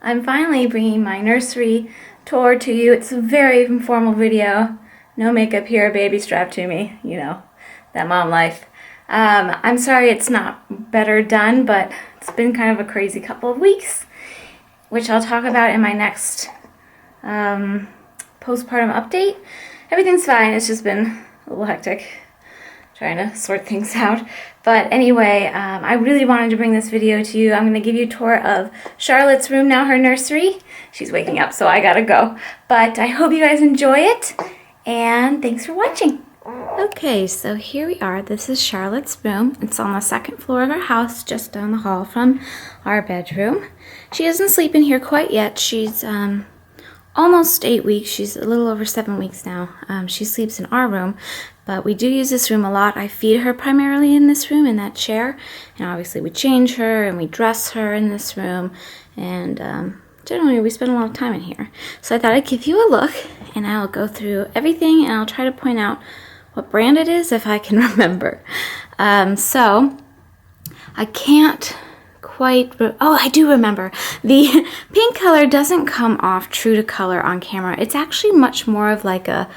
I'm finally bringing my nursery tour to you. It's a very informal video. No makeup here, baby strapped to me, you know, that mom life. I'm sorry it's not better done, but it's been kind of a crazy couple of weeks, which I'll talk about in my next postpartum update. Everything's fine, it's just been a little hectic trying to sort things out. But anyway, I really wanted to bring this video to you. I'm going to give you a tour of Charlotte's room, now her nursery. She's waking up, so I gotta go. But I hope you guys enjoy it, and thanks for watching. Okay, so here we are. This is Charlotte's room. It's on the second floor of our house, just down the hall from our bedroom. She doesn't sleep in here quite yet. She's almost 8 weeks. She's a little over 7 weeks now. She sleeps in our room, but we do use this room a lot. I feed her primarily in this room, in that chair, and obviously we change her and we dress her in this room, and generally we spend a lot of time in here. So I thought I'd give you a look, and I'll go through everything, and I'll try to point out what brand it is if I can remember. So I can't quite, oh, I do remember. The pink color doesn't come off true to color on camera. It's actually much more of like a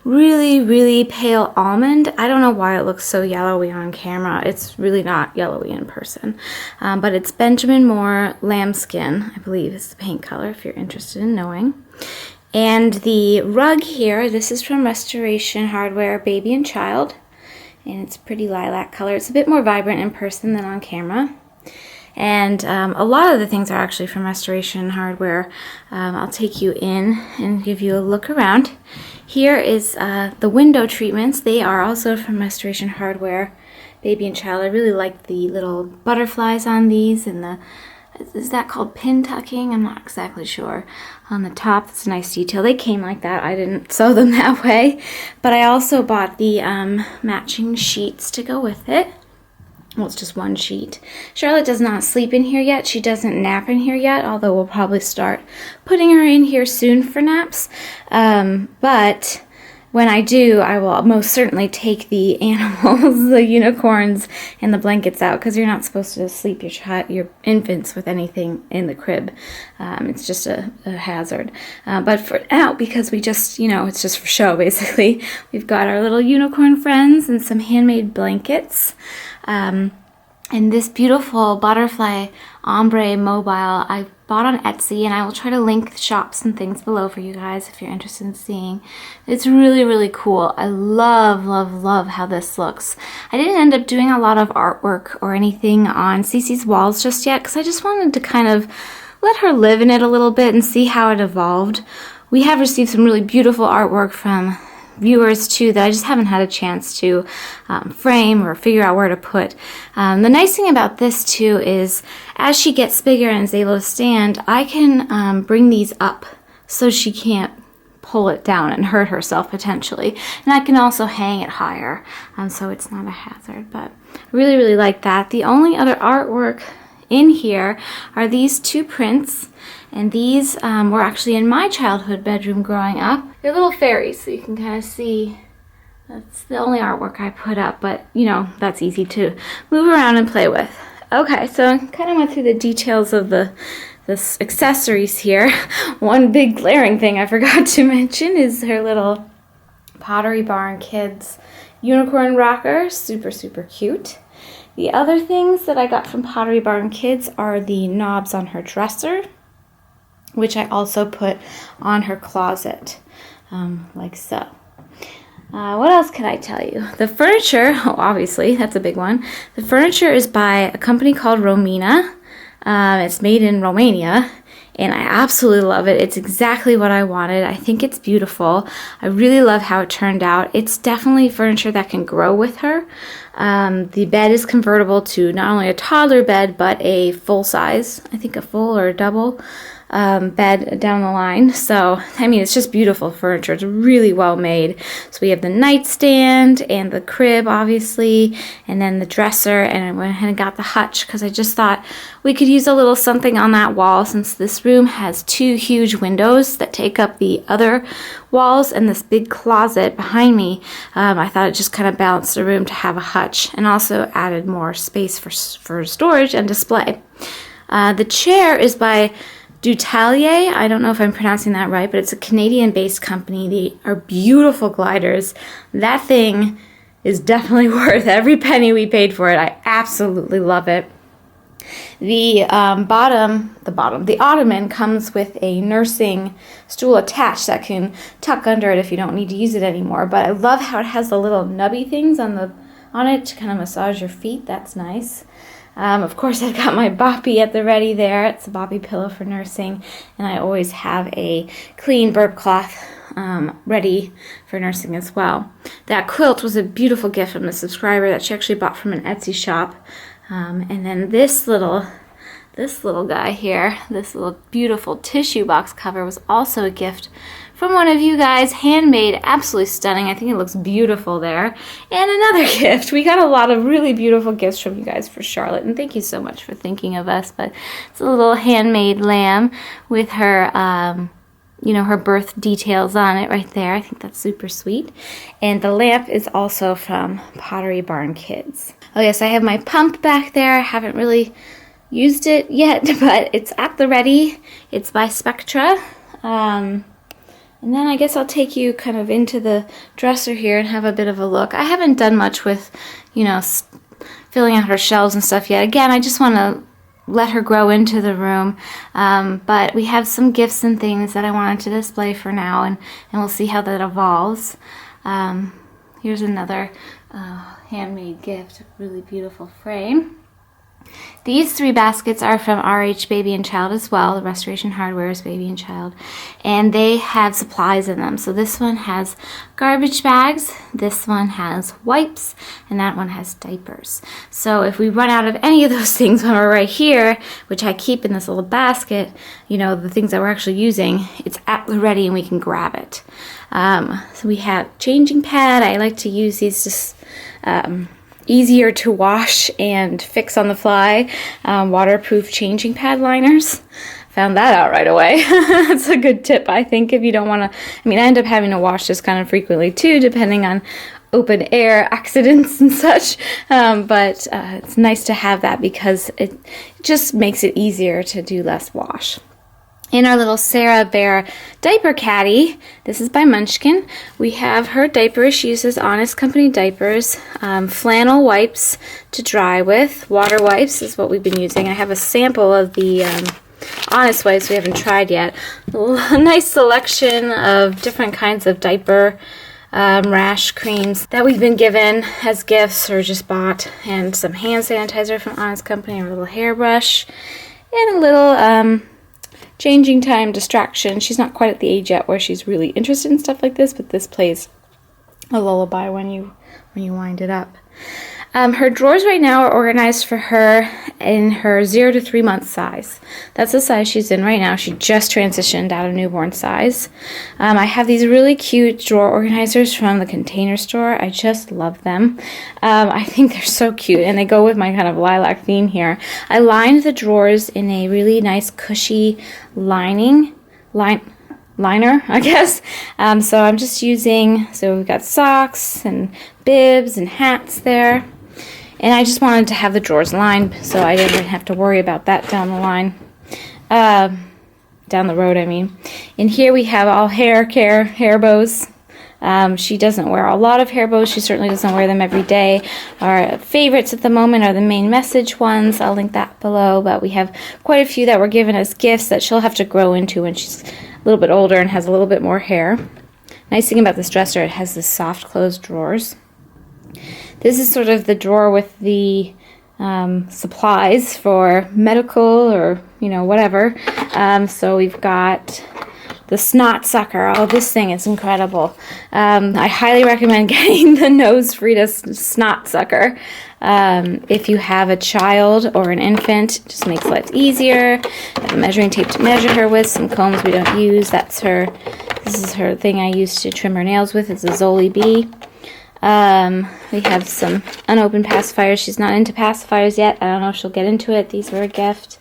really, really pale almond. I don't know why it looks so yellowy on camera. It's really not yellowy in person. But it's Benjamin Moore lambskin, I believe is the paint color, if you're interested in knowing. And the rug here, this is from Restoration Hardware, Baby and Child. And it's a pretty lilac color. It's a bit more vibrant in person than on camera. And a lot of the things are actually from Restoration Hardware. I'll take you in and give you a look around. Here is the window treatments. They are also from Restoration Hardware, Baby and Child. I really like the little butterflies on these, and the, is that called pin tucking? I'm not exactly sure. On the top, that's a nice detail. They came like that. I didn't sew them that way. But I also bought the matching sheets to go with it. Well, it's just one sheet. Charlotte does not sleep in here yet. She doesn't nap in here yet, although we'll probably start putting her in here soon for naps. But when I do, I will most certainly take the animals, the unicorns, and the blankets out, because you're not supposed to sleep your infants with anything in the crib. It's just a hazard. But for now, because we just, you know, it's just for show, basically, we've got our little unicorn friends and some handmade blankets. And this beautiful butterfly ombre mobile I bought on Etsy, and I will try to link shops and things below for you guys if you're interested in seeing. It's really, really cool. I love, love, love how this looks. I didn't end up doing a lot of artwork or anything on Cece's walls just yet, because I just wanted to kind of let her live in it a little bit and see how it evolved. We have received some really beautiful artwork from viewers too that I just haven't had a chance to frame or figure out where to put. The nice thing about this too is as she gets bigger and is able to stand, I can bring these up so she can't pull it down and hurt herself potentially. And I can also hang it higher, so it's not a hazard. But I really, really like that. The only other artwork in here are these two prints. And these were actually in my childhood bedroom growing up. They're little fairies, so you can kind of see. That's the only artwork I put up, but you know, that's easy to move around and play with. Okay, so I kind of went through the details of the accessories here. One big glaring thing I forgot to mention is her little Pottery Barn Kids unicorn rocker. Super, super cute. The other things that I got from Pottery Barn Kids are the knobs on her dresser, which I also put on her closet, like so. What else can I tell you? The furniture, oh, obviously, that's a big one. The furniture is by a company called Romina. It's made in Romania, and I absolutely love it. It's exactly what I wanted. I think it's beautiful. I really love how it turned out. It's definitely furniture that can grow with her. The bed is convertible to not only a toddler bed, but a full size, I think a full or a double bed down the line. So, I mean, it's just beautiful furniture. It's really well made. So we have the nightstand and the crib, obviously, and then the dresser, and I went ahead and got the hutch because I just thought we could use a little something on that wall, since this room has two huge windows that take up the other walls and this big closet behind me. I thought it just kind of balanced the room to have a hutch, and also added more space for storage and display. The chair is by Dutalier. I don't know if I'm pronouncing that right, but it's a Canadian-based company. They are beautiful gliders. That thing is definitely worth every penny we paid for it. I absolutely love it. The ottoman comes with a nursing stool attached that can tuck under it if you don't need to use it anymore. But I love how it has the little nubby things on it to kind of massage your feet. That's nice. Of course, I've got my boppy at the ready there. It's a boppy pillow for nursing, and I always have a clean burp cloth ready for nursing as well. That quilt was a beautiful gift from a subscriber that she actually bought from an Etsy shop. And then this little guy here, this little beautiful tissue box cover was also a gift from one of you guys, handmade, absolutely stunning. I think it looks beautiful there. And another gift. We got a lot of really beautiful gifts from you guys for Charlotte, and thank you so much for thinking of us. But it's a little handmade lamb with her, her birth details on it right there. I think that's super sweet. And the lamp is also from Pottery Barn Kids. Oh yes, I have my pump back there. I haven't really used it yet, but it's at the ready. It's by Spectra. And then I guess I'll take you kind of into the dresser here and have a bit of a look. I haven't done much with, filling out her shelves and stuff yet. Again, I just want to let her grow into the room. But we have some gifts and things that I wanted to display for now, and we'll see how that evolves. Here's another handmade gift, a really beautiful frame. These 3 baskets are from RH Baby and Child as well. The Restoration Hardware's Baby and Child. And they have supplies in them. So this one has garbage bags, this one has wipes, and that one has diapers. So if we run out of any of those things when we're right here, which I keep in this little basket, the things that we're actually using, it's at the ready and we can grab it. So we have changing pad. I like to use these just easier to wash and fix on the fly, waterproof changing pad liners. Found that out right away. That's a good tip, I think, if you don't want to. I end up having to wash this kind of frequently too, depending on open air accidents and such. But it's nice to have that because it just makes it easier to do less wash. In our little Sarah Bear diaper caddy, this is by Munchkin, we have her diapers. She uses Honest Company diapers, flannel wipes to dry with, water wipes is what we've been using. I have a sample of the Honest wipes we haven't tried yet. A nice selection of different kinds of diaper rash creams that we've been given as gifts or just bought, and some hand sanitizer from Honest Company, a little hairbrush, and a little changing time distraction. She's not quite at the age yet where she's really interested in stuff like this, but this plays a lullaby when you wind it up. Her drawers right now are organized for her in her 0 to 3 month size. That's the size she's in right now. She just transitioned out of newborn size. I have these really cute drawer organizers from the Container Store. I just love them. I think they're so cute, and they go with my kind of lilac theme here. I lined the drawers in a really nice cushy liner, I guess. So I'm just using, so we've got socks and bibs and hats there. And I just wanted to have the drawers lined so I didn't have to worry about that down the line. Down the road, I mean. In here we have all hair bows. She doesn't wear a lot of hair bows. She certainly doesn't wear them every day. Our favorites at the moment are the main message ones. I'll link that below. But we have quite a few that were given as gifts that she'll have to grow into when she's a little bit older and has a little bit more hair. Nice thing about this dresser, it has the soft closed drawers. This is sort of the drawer with the supplies for medical or, whatever. So we've got the snot sucker. Oh, this thing is incredible. I highly recommend getting the Nose Frida snot sucker. If you have a child or an infant, it just makes life easier. I have a measuring tape to measure her with, some combs we don't use. This is her thing I use to trim her nails with. It's a Zoli B. We have some unopened pacifiers. She's not into pacifiers yet. I don't know if she'll get into it. These were a gift.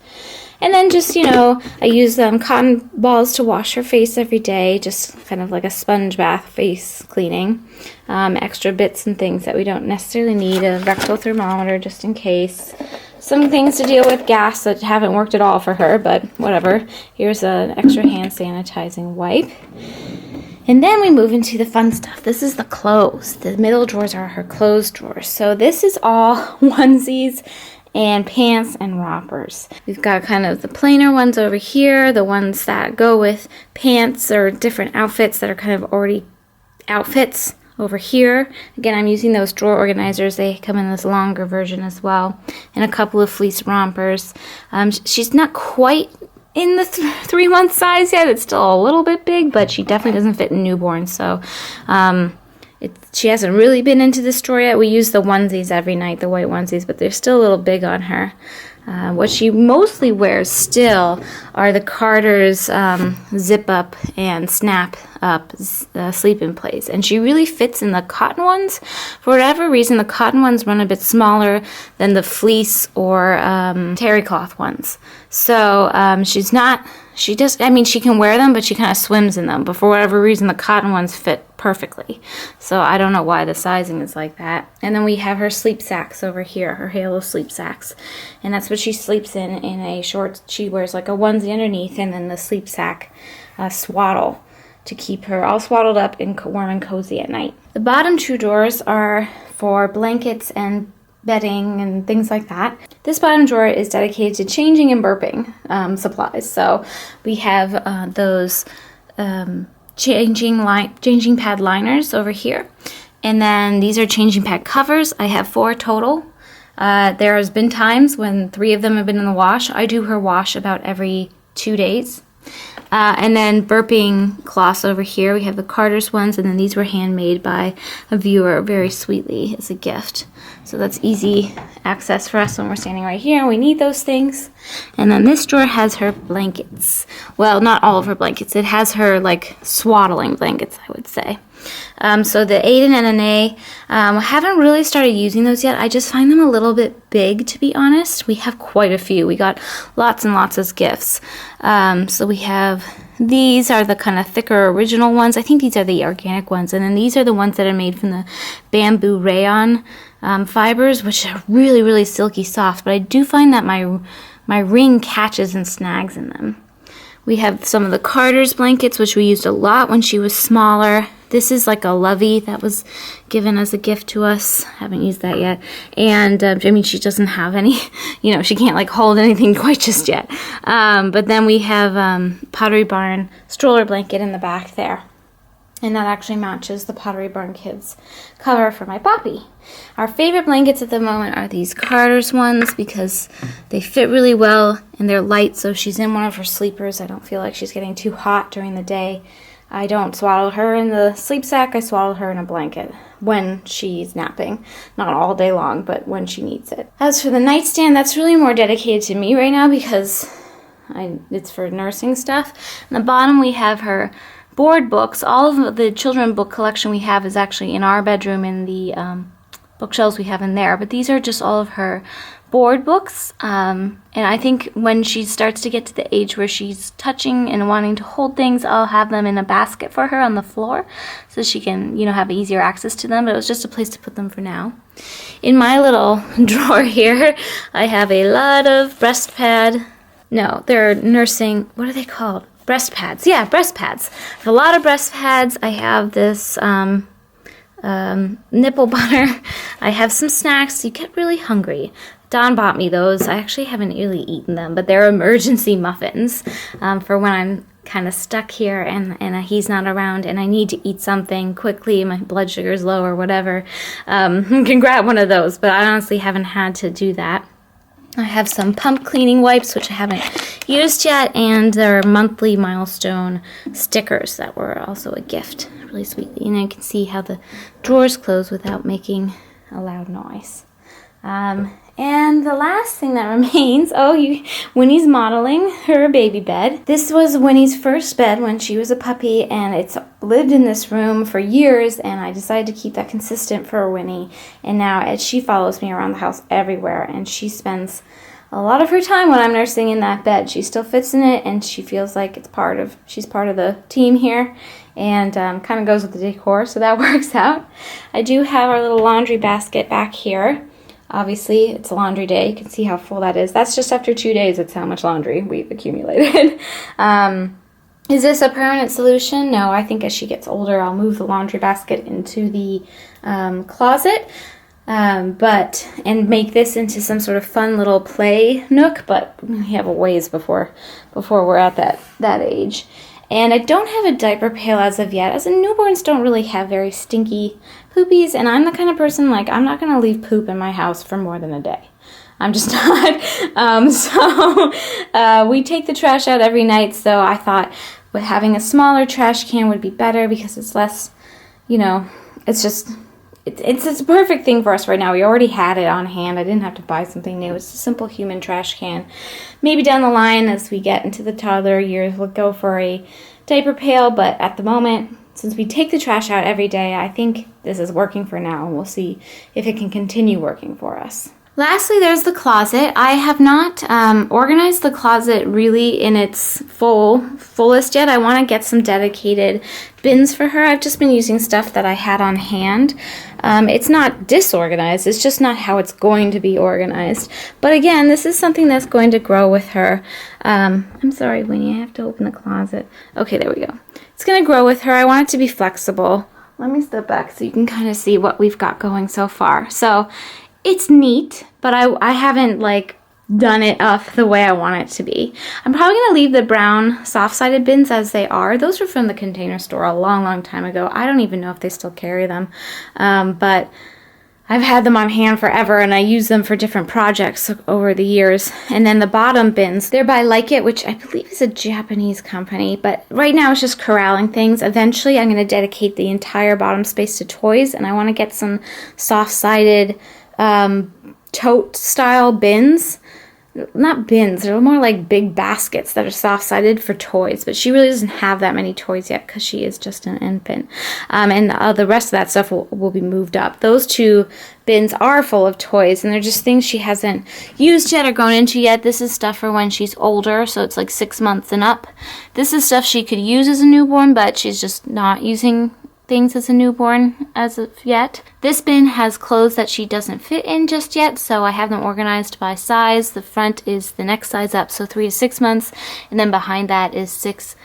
And then just, I use cotton balls to wash her face every day, just kind of like a sponge bath face cleaning. Extra bits and things that we don't necessarily need. A rectal thermometer just in case. some things to deal with, gas that haven't worked at all for her, but whatever. Here's an extra hand sanitizing wipe. And then we move into the fun stuff. This is the clothes. The middle drawers are her clothes drawers. So this is all onesies and pants and rompers. We've got kind of the plainer ones over here, the ones that go with pants or different outfits that are kind of already outfits over here. Again, I'm using those drawer organizers. They come in this longer version as well. And a couple of fleece rompers. She's not quite in the 3-month size yet. It's still a little bit big, but she definitely doesn't fit in newborn. So she hasn't really been into this drawer yet. We use the onesies every night, the white onesies, but they're still a little big on her. What she mostly wears still are the Carter's zip up and snap up sleep in place. And she really fits in the cotton ones. For whatever reason, the cotton ones run a bit smaller than the fleece or terry cloth ones. So she can wear them, but she kind of swims in them. But for whatever reason, the cotton ones fit perfectly. So I don't know why the sizing is like that. And then we have her sleep sacks over here, her halo sleep sacks. And that's what she sleeps in a short, she wears like a onesie underneath and then the sleep sack swaddle to keep her all swaddled up and warm and cozy at night. The bottom 2 drawers are for blankets and bedding and things like that. This bottom drawer is dedicated to changing and burping supplies. So we have those changing pad liners over here. And then these are changing pad covers. I have 4 total. There has been times when 3 of them have been in the wash. I do her wash about every 2 days. And then burping cloths over here. We have the Carter's ones, and then these were handmade by a viewer very sweetly as a gift. So that's easy access for us when we're standing right here and we need those things. And then this drawer has her blankets. Well, not all of her blankets. It has her like swaddling blankets, I would say. So the Aiden and Anae, I haven't really started using those yet. I just find them a little bit big, to be honest. We have quite a few. We got lots and lots as gifts. So we have, these are the kind of thicker original ones. I think these are the organic ones. And then these are the ones that are made from the bamboo rayon fibers, which are really, really silky soft. But I do find that my ring catches and snags in them. We have some of the Carter's blankets, which we used a lot when she was smaller. This is like a lovey that was given as a gift to us. Haven't used that yet. And, she doesn't have any, she can't like hold anything quite just yet. But then we have Pottery Barn stroller blanket in the back there. And that actually matches the Pottery Barn Kids cover for my puppy. Our favorite blankets at the moment are these Carter's ones because they fit really well and they're light, so she's in one of her sleepers. I don't feel like she's getting too hot during the day. I don't swaddle her in the sleep sack. I swaddle her in a blanket when she's napping. Not all day long, but when she needs it. As for the nightstand, that's really more dedicated to me right now because it's for nursing stuff. On the bottom we have her board books. All of the children book collection we have is actually in our bedroom in the bookshelves we have in there. But these are just all of her board books. And I think when she starts to get to the age where she's touching and wanting to hold things, I'll have them in a basket for her on the floor so she can, have easier access to them. But it was just a place to put them for now. In my little drawer here, I have a lot of breast pad. No, they're nursing, what are they called? Breast pads. Yeah, breast pads. I have a lot of breast pads. I have this nipple butter. I have some snacks. You get really hungry. Don bought me those. I actually haven't really eaten them, but they're emergency muffins for when I'm kind of stuck here and he's not around and I need to eat something quickly, my blood sugar is low or whatever. You can grab one of those, but I honestly haven't had to do that. I have some pump cleaning wipes, which I haven't used yet, and there are monthly milestone stickers that were also a gift, really sweetly. And you can see how the drawers close without making a loud noise. And the last thing that remains, Winnie's modeling her baby bed. This was Winnie's first bed when she was a puppy, and it's lived in this room for years, and I decided to keep that consistent for Winnie. And now she follows me around the house everywhere, and she spends a lot of her time when I'm nursing in that bed. She still fits in it, and she feels like she's part of the team here, and kind of goes with the decor, so that works out. I do have our little laundry basket back here. Obviously, it's a laundry day. You can see how full that is. That's just after 2 days. It's how much laundry we've accumulated. Is this a permanent solution? No, I think as she gets older, I'll move the laundry basket into the closet. And make this into some sort of fun little play nook, but we have a ways before we're at that age. And I don't have a diaper pail as of yet, as newborns don't really have very stinky poopies, and I'm the kind of person, like, I'm not going to leave poop in my house for more than a day. I'm just not. We take the trash out every night, so I thought with having a smaller trash can would be better because it's less, it's just... It's a perfect thing for us right now. We already had it on hand. I didn't have to buy something new. It's a simple human trash can. Maybe down the line as we get into the toddler years, we'll go for a diaper pail. But at the moment, since we take the trash out every day, I think this is working for now. And we'll see if it can continue working for us. Lastly, there's the closet. I have not organized the closet really in its fullest yet. I want to get some dedicated bins for her. I've just been using stuff that I had on hand. It's not disorganized. It's just not how it's going to be organized. But again, this is something that's going to grow with her. I'm sorry, Winnie, I have to open the closet. Okay, there we go. It's going to grow with her. I want it to be flexible. Let me step back so you can kind of see what we've got going so far. So it's neat, but I haven't done it up the way I want it to be. I'm probably going to leave the brown soft-sided bins as they are. Those were from the Container Store a long, long time ago. I don't even know if they still carry them, but I've had them on hand forever, and I use them for different projects over the years. And then the bottom bins, they're by Like It, which I believe is a Japanese company, but right now it's just corralling things. Eventually, I'm going to dedicate the entire bottom space to toys, and I want to get some soft-sided tote style bins. Not bins, they're more like big baskets that are soft-sided for toys, but she really doesn't have that many toys yet because she is just an infant. And the rest of that stuff will be moved up. Those two bins are full of toys, and they're just things she hasn't used yet or grown into yet. This is stuff for when she's older, so it's like 6 months and up. This is stuff she could use as a newborn, but she's just not using things as a newborn as of yet. This bin has clothes that she doesn't fit in just yet, so I have them organized by size. The front is the next size up, so 3 to 6 months, and then behind that is 6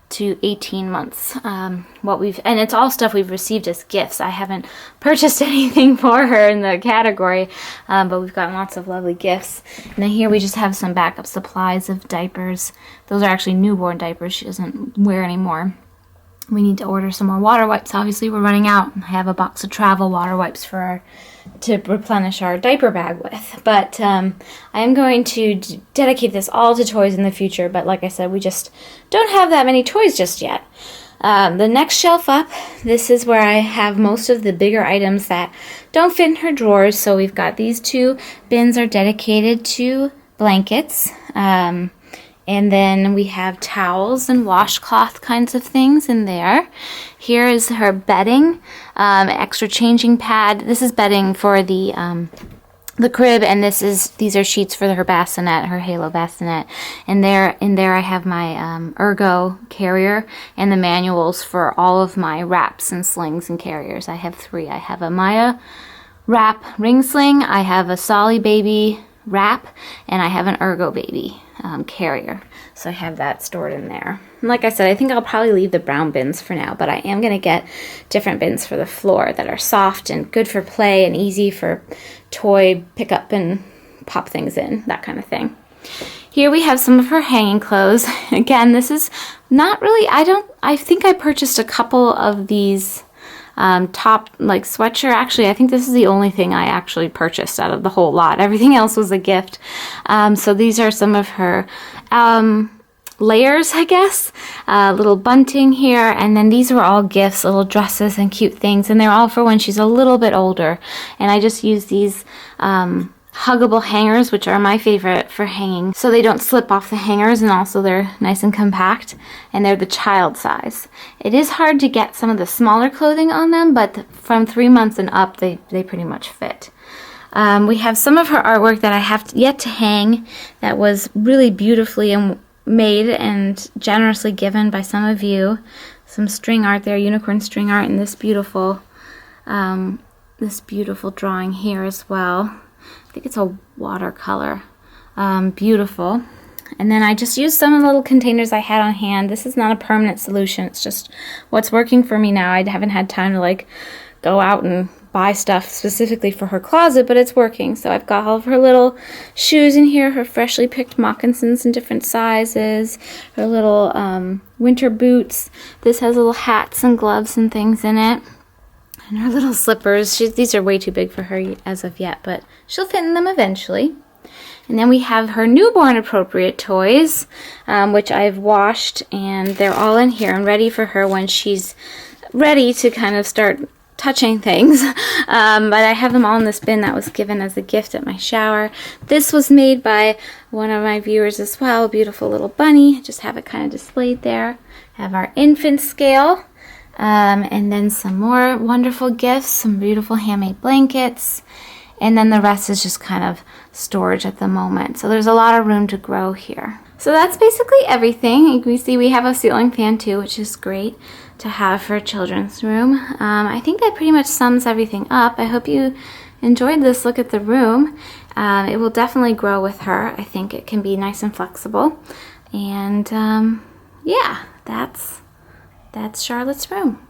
to 18 months. And it's all stuff we've received as gifts. I haven't purchased anything for her in the category, but we've gotten lots of lovely gifts. And then here we just have some backup supplies of diapers. Those are actually newborn diapers she doesn't wear anymore. We need to order some more water wipes. Obviously, we're running out. I have a box of travel water wipes to replenish our diaper bag with. But I am going to dedicate this all to toys in the future. But like I said, we just don't have that many toys just yet. The next shelf up, this is where I have most of the bigger items that don't fit in her drawers. So we've got these 2 bins are dedicated to blankets. And then we have towels and washcloth kinds of things in there. Here is her bedding, extra changing pad. This is bedding for the crib, and these are sheets for her bassinet, her Halo bassinet. And in there I have my Ergo carrier and the manuals for all of my wraps and slings and carriers. I have 3. I have a Maya wrap ring sling, I have a Solly baby wrap, and I have an Ergo baby carrier. So I have that stored in there. And like I said, I think I'll probably leave the brown bins for now, but I am going to get different bins for the floor that are soft and good for play and easy for toy pick up and pop things in, that kind of thing. Here we have some of her hanging clothes. Again, this is not really, I think I purchased a couple of these top sweatshirt. Actually, I think this is the only thing I actually purchased out of the whole lot. Everything else was a gift. So these are some of her layers, I guess. Little bunting here, and then these were all gifts, little dresses and cute things, and they're all for when she's a little bit older. And I just use these huggable hangers, which are my favorite for hanging, so they don't slip off the hangers, and also they're nice and compact, and they're the child size. It is hard to get some of the smaller clothing on them, but from 3 months and up, they pretty much fit. We have some of her artwork that I have yet to hang that was really beautifully made and generously given by some of you. Some string art there, unicorn string art, and this beautiful drawing here as well. I think it's a watercolor. Beautiful. And then I just used some of the little containers I had on hand. This is not a permanent solution. It's just what's working for me now. I haven't had time to like go out and buy stuff specifically for her closet, but it's working. So I've got all of her little shoes in here, her freshly picked moccasins in different sizes, her little winter boots. This has little hats and gloves and things in it. And her little slippers. These are way too big for her as of yet, but she'll fit in them eventually. And then we have her newborn appropriate toys, which I've washed, and they're all in here and ready for her when she's ready to kind of start touching things. But I have them all in this bin that was given as a gift at my shower. This was made by one of my viewers as well, a beautiful little bunny. Just have it kind of displayed there. Have our infant scale, and then some more wonderful gifts, some beautiful handmade blankets. And then the rest is just kind of storage at the moment. So there's a lot of room to grow here. So that's basically everything. You can see we have a ceiling fan too, which is great to have for a children's room. I think that pretty much sums everything up. I hope you enjoyed this look at the room. It will definitely grow with her. I think it can be nice and flexible. And yeah, that's Charlotte's room.